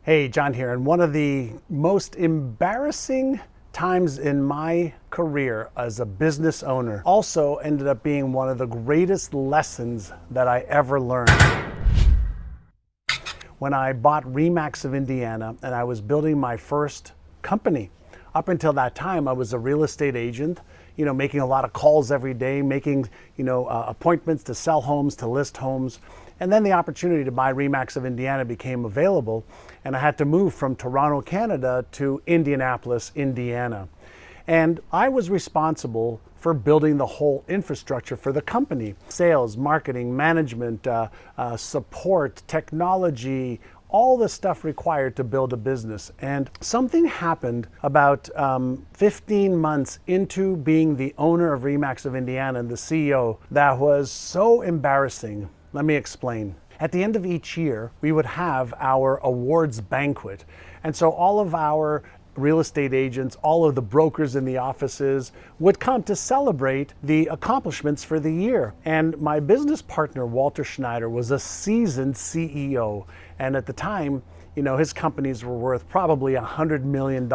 Hey, John here, and one of the most embarrassing times in my career as a business owner also ended up being one of the greatest lessons that I ever learned. When I bought RE/MAX of Indiana and I was building my first company. Up until that time, I was a real estate agent, making a lot of calls every day, making, appointments to sell homes, to list homes. And then the opportunity to buy RE/MAX of Indiana became available, and I had to move from Toronto, Canada to Indianapolis, Indiana. And I was responsible for building the whole infrastructure for the company: sales, marketing, management, support, technology, all the stuff required to build a business. And something happened about 15 months into being the owner of RE/MAX of Indiana and the CEO that was so embarrassing. Let me explain. At the end of each year, we would have our awards banquet. And so all of our real estate agents, all of the brokers in the offices would come to celebrate the accomplishments for the year. And my business partner, Walter Schneider, was a seasoned CEO. And at the time, his companies were worth probably $100 million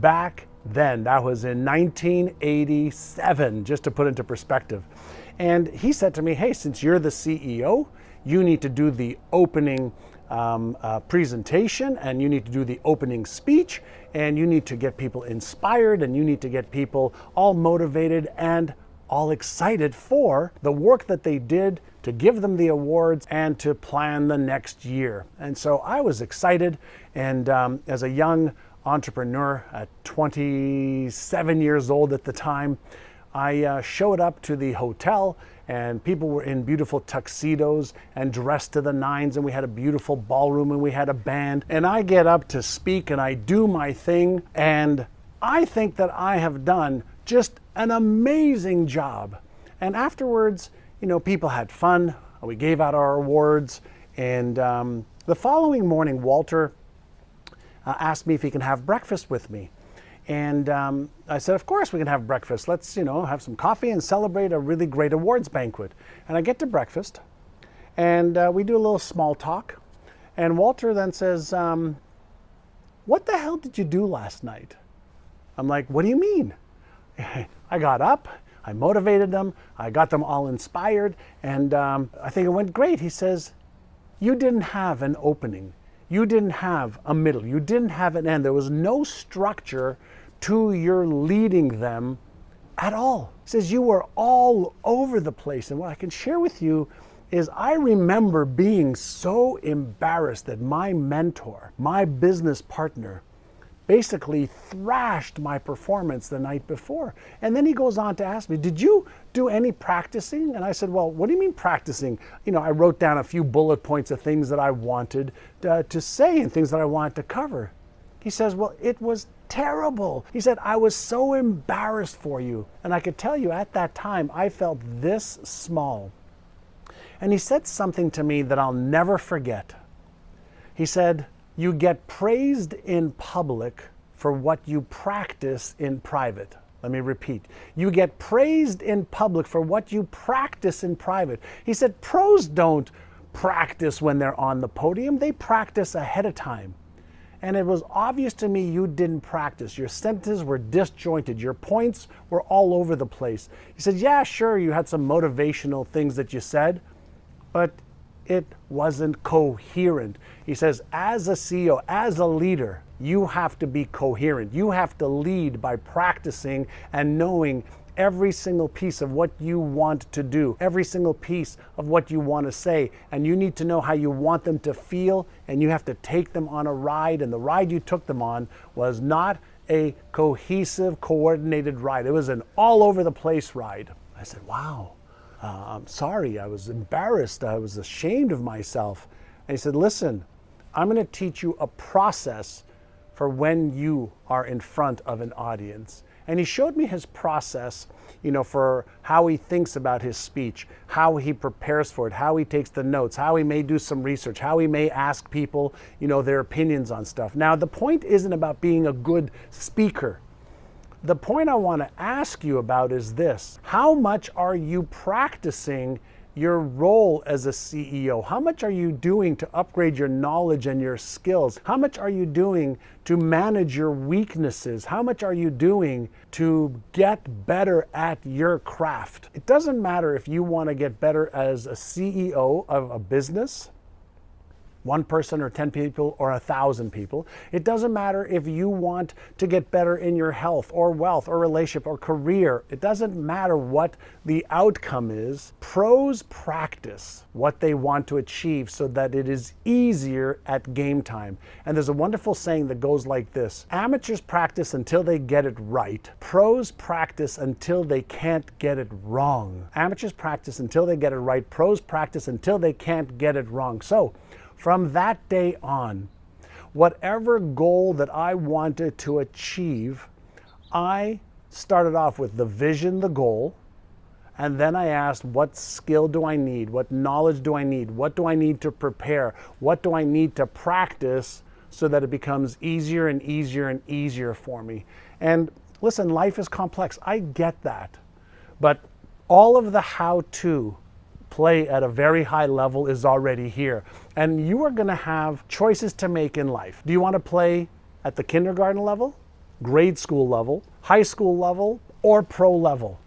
back then. That was in 1987, just to put into perspective. And he said to me, hey, since you're the CEO, you need to do the opening presentation, and you need to do the opening speech, and you need to get people inspired, and you need to get people all motivated and all excited for the work that they did to give them the awards and to plan the next year. And so I was excited, and as a young entrepreneur at 27 years old at the time, I showed up to the hotel, and people were in beautiful tuxedos and dressed to the nines, and we had a beautiful ballroom, and we had a band. And I get up to speak, and I do my thing, and I think that I have done just an amazing job. And afterwards, people had fun. We gave out our awards, and the following morning, Walter asked me if he can have breakfast with me. And I said, of course we can have breakfast. Let's, have some coffee and celebrate a really great awards banquet. And I get to breakfast, and we do a little small talk. And Walter then says, what the hell did you do last night? I'm like, what do you mean? I got up, I motivated them, I got them all inspired, and I think it went great. He says, you didn't have an opening. You didn't have a middle. You didn't have an end. There was no structure to your leading them at all. He says you were all over the place. And what I can share with you is I remember being so embarrassed that my mentor, my business partner, basically thrashed my performance the night before. And then he goes on to ask me, did you do any practicing? And I said, well, what do you mean practicing? I wrote down a few bullet points of things that I wanted to say and things that I wanted to cover. He says, well, it was terrible. He said, I was so embarrassed for you. And I could tell you at that time, I felt this small. And he said something to me that I'll never forget. He said, you get praised in public for what you practice in private. Let me repeat. You get praised in public for what you practice in private. He said, pros don't practice when they're on the podium. They practice ahead of time. And it was obvious to me you didn't practice. Your sentences were disjointed. Your points were all over the place. He said, yeah, sure, you had some motivational things that you said, but it wasn't coherent. He says, as a CEO, as a leader, you have to be coherent. You have to lead by practicing and knowing every single piece of what you want to do, every single piece of what you want to say. And you need to know how you want them to feel, and you have to take them on a ride. And the ride you took them on was not a cohesive, coordinated ride. It was an all over the place ride. I said, wow. I'm sorry, I was embarrassed, I was ashamed of myself. And he said, listen, I'm going to teach you a process for when you are in front of an audience. And he showed me his process, for how he thinks about his speech, how he prepares for it, how he takes the notes, how he may do some research, how he may ask people, their opinions on stuff. Now, the point isn't about being a good speaker. The point I want to ask you about is this: how much are you practicing your role as a CEO? How much are you doing to upgrade your knowledge and your skills? How much are you doing to manage your weaknesses? How much are you doing to get better at your craft? It doesn't matter if you want to get better as a CEO of a business, one person or 10 people or 1,000 people. It doesn't matter if you want to get better in your health or wealth or relationship or career. It doesn't matter what the outcome is. Pros practice what they want to achieve so that it is easier at game time. And there's a wonderful saying that goes like this: amateurs practice until they get it right. Pros practice until they can't get it wrong. Amateurs practice until they get it right. Pros practice until they can't get it wrong. So, from that day on, whatever goal that I wanted to achieve, I started off with the vision, the goal, and then I asked, what skill do I need? What knowledge do I need? What do I need to prepare? What do I need to practice so that it becomes easier and easier and easier for me? And listen, life is complex. I get that. But all of the how-to play at a very high level is already here. And you are going to have choices to make in life. Do you want to play at the kindergarten level, grade school level, high school level, or pro level?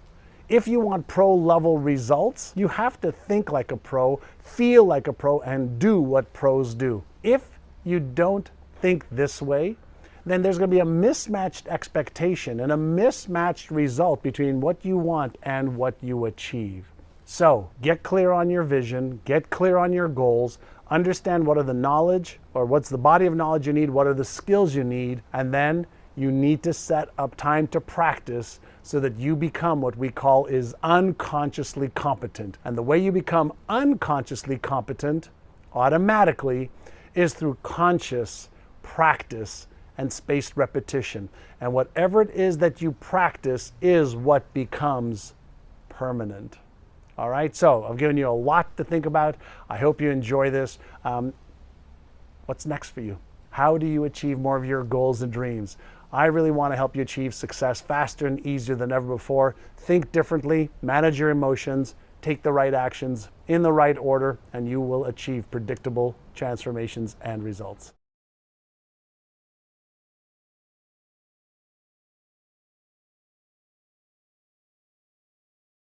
If you want pro level results, you have to think like a pro, feel like a pro, and do what pros do. If you don't think this way, then there's going to be a mismatched expectation and a mismatched result between what you want and what you achieve. So get clear on your vision, get clear on your goals, understand what are the knowledge or what's the body of knowledge you need, what are the skills you need, and then you need to set up time to practice so that you become what we call is unconsciously competent. And the way you become unconsciously competent automatically is through conscious practice and spaced repetition. And whatever it is that you practice is what becomes permanent. All right, so I've given you a lot to think about. I hope you enjoy this. What's next for you? How do you achieve more of your goals and dreams? I really want to help you achieve success faster and easier than ever before. Think differently, manage your emotions, take the right actions in the right order, and you will achieve predictable transformations and results.